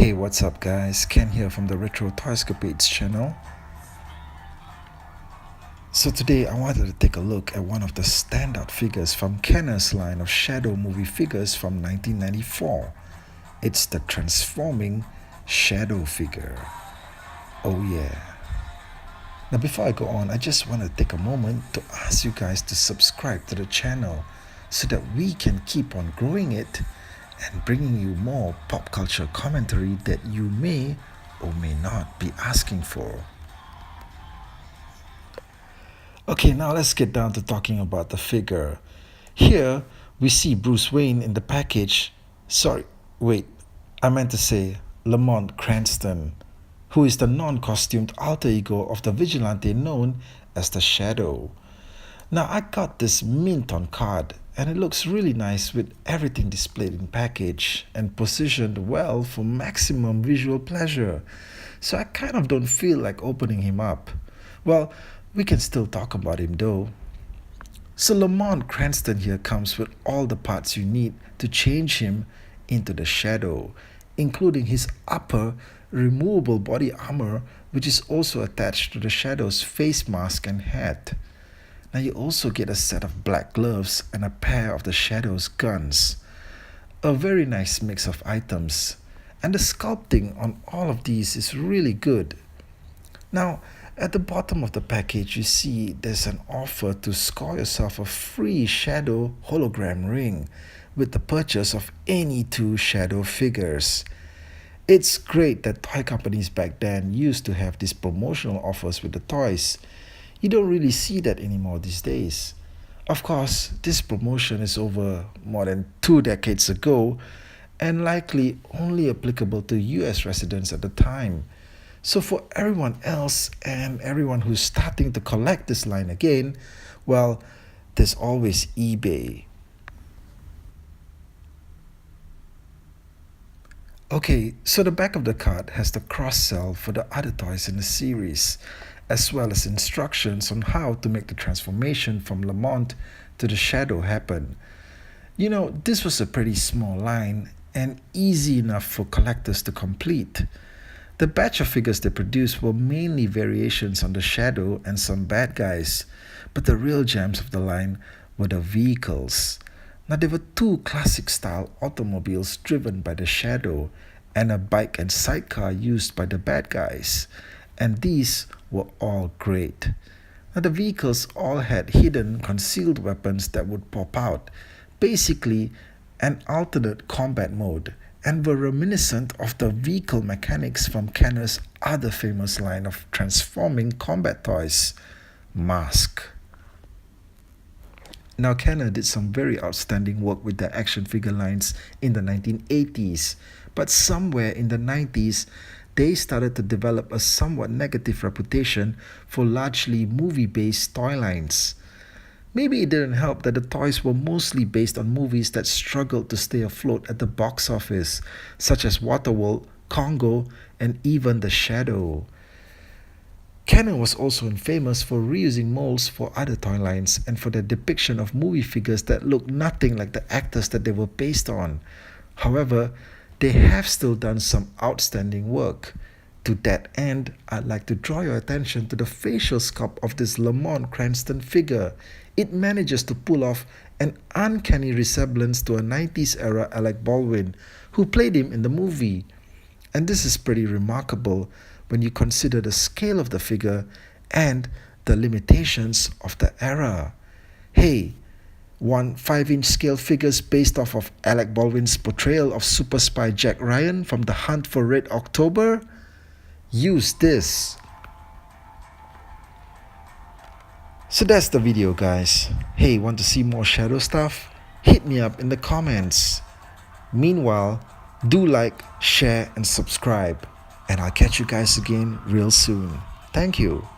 Hey, what's up guys? Ken here from the Retro Toyscapades channel. So today I wanted to take a look at one of the standout figures from KENNER'S line of Shadow movie figures from 1994. It's the transforming Shadow figure. Oh yeah. Now before I go on, I just want to take a moment to ask you guys to subscribe to the channel so that we can keep on growing it and bringing you more pop culture commentary that you may or may not be asking for. Okay, now let's get down to talking about the figure. Here, we see Bruce Wayne in the package. I meant to say Lamont Cranston, who is the non-costumed alter ego of the vigilante known as the Shadow. Now, I got this mint on card, and it looks really nice with everything displayed in package and positioned well for maximum visual pleasure. So I kind of don't feel like opening him up. Well, we can still talk about him though. So Lamont Cranston here comes with all the parts you need to change him into the Shadow, including his upper removable body armor, which is also attached to the Shadow's face mask and hat. Now you also get a set of black gloves and a pair of the Shadow's guns. A very nice mix of items, and the sculpting on all of these is really good. Now, at the bottom of the package, you see there's an offer to score yourself a free Shadow hologram ring with the purchase of any 2 Shadow figures. It's great that toy companies back then used to have these promotional offers with the toys. You don't really see that anymore these days. Of course, this promotion is over more than 2 decades ago and likely only applicable to US residents at the time. So for everyone else and everyone who's starting to collect this line again, well, there's always eBay. Okay, so the back of the card has the cross-sell for the other toys in the series, as well as instructions on how to make the transformation from Lamont to the Shadow happen. You know, this was a pretty small line and easy enough for collectors to complete. The batch of figures they produced were mainly variations on the Shadow and some bad guys, but the real gems of the line were the vehicles. Now there were 2 classic style automobiles driven by the Shadow and a bike and sidecar used by the bad guys, and these were all great. Now the vehicles all had hidden concealed weapons that would pop out, basically an alternate combat mode, and were reminiscent of the vehicle mechanics from KENNER'S other famous line of transforming combat toys, Mask. Now KENNER did some very outstanding work with their action figure lines in the 1980s, but somewhere in the 90s, they started to develop a somewhat negative reputation for largely movie-based toy lines. Maybe it didn't help that the toys were mostly based on movies that struggled to stay afloat at the box office, such as Waterworld, Congo, and even The Shadow. KENNER was also famous for reusing molds for other toy lines and for their depiction of movie figures that looked nothing like the actors that they were based on. However, they have still done some outstanding work. To that end, I'd like to draw your attention to the facial sculpt of this Lamont Cranston figure. It manages to pull off an uncanny resemblance to a 90s era Alec Baldwin, who played him in the movie. And this is pretty remarkable when you consider the scale of the figure and the limitations of the era. Hey, want 5-inch scale figures based off of Alec Baldwin's portrayal of super spy Jack Ryan from The Hunt for Red October? Use this. So that's the video guys. Hey, want to see more Shadow stuff? Hit me up in the comments. Meanwhile, do like, share and subscribe. And I'll catch you guys again real soon. Thank you.